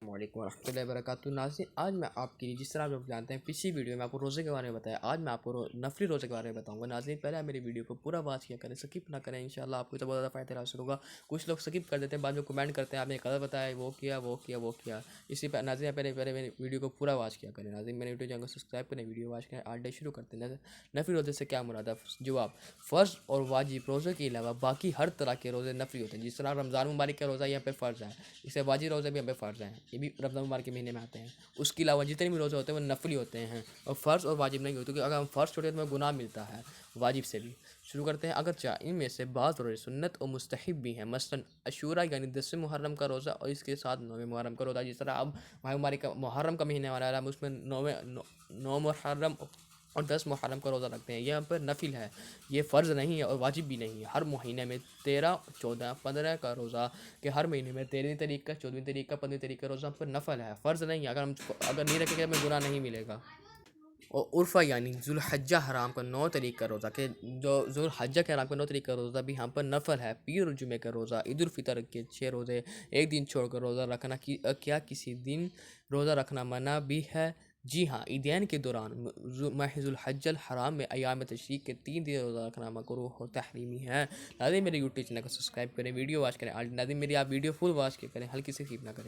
वालेकुम रहमतुल्लाहि व बरकातुहू। नाज़रीन, आज मैं आपके लिए जिस तरह आप लोग जानते हैं पिछली वीडियो में आपको रोज़े के बारे में बताया, आज मैं आपको नफली रोज़े के बारे में बताऊंगा। नाज़रीन, पहले आप मेरी वीडियो को पूरा वॉच किया करें, स्किप ना करें। इंशाल्लाह आपको तो बहुत ज़्यादा फ़ायदा हासिल होगा। कुछ लोग स्किप कर देते हैं, बाद में कमेंट करते हैं आपने गलत बताया, वो किया वो किया वो किया। इसी पर नाज़रीन पहले पहले मेरी वीडियो को पूरा वॉच किया करें। नाज़रीन, मेरे यूट्यूब चैनल को सब्सक्राइब करें, वीडियो वॉच करें। आज डे शुरू करते हैं। नफली रोज़े से क्या मुराद है? जवाब, फ़र्ज़ और वाजिब रोज़े के अलावा बाकी हर तरह के रोज़े नफली होते हैं। जिस तरह रमज़ान मुबारक का रोज़ा यहाँ पे फ़र्ज़ है, इससे वाजिब रोज़े भी यहाँ पे फ़र्ज़ हैं, ये भी रमज़ान मुबारक के महीने में आते हैं। उसके अलावा जितने भी रोज़े होते हैं वो नफली होते हैं और फ़र्ज़ और वाजिब नहीं होते, क्योंकि अगर हम फ़र्ज़ छोड़े तो हमें गुनाह मिलता है वाजिब से भी। शुरू करते हैं। अगर इनमें से बाज़ रोज़े सुन्नत और मुस्तहब भी हैं, मसलन अशूरा यानी 10वें मुहर्रम का रोज़ा और इसके साथ 9वें मुहर्रम का रोज़ा। जिस तरह अब भाई हमारे का मुहर्रम का महीने वाला है, हम उसमें 9 मुहर्रम और 10 मुहर्रम का रोज़ा रखते हैं। ये हम पर नफिल है, ये फ़र्ज़ नहीं है और वाजिब भी नहीं है। हर महीने में 13, 14, 15 का रोज़ा कि हर महीने में 13वीं तारीख का, 14वीं तारीख का, 15वीं तारीख का रोज़ा हम पर नफल है, फ़र्ज़ नहीं है। अगर नहीं रखेंगे हमें गुनाह नहीं मिलेगा। और उर्फ़ा यानी ज़ुल्हज्जा हराम का 9 तारीख का रोज़ा के जो ज़ुल्हज्जा के हराम का 9 तारीख का रोज़ा भी हम पर नफल है। पीर और जुमे का रोज़ा, ईद उल फितर के 6 रोज़े, एक दिन छोड़कर रोज़ा रखना क्या किसी दिन रोज़ा रखना मना भी है? जी हाँ, ईदैन के दौरान माह ज़ुल्हज्जल हराम में अयाम तशरीक़ के 3 दिन रोज़ा रखना मकरूह और तहरीमी है। नाज़रीन, मेरे यूट्यूब चैनल को सब्सक्राइब करें, वीडियो वॉच करें। नाज़रीन, मेरी आप वीडियो फुल वॉच के करें, हल्की से स्किप ना करें।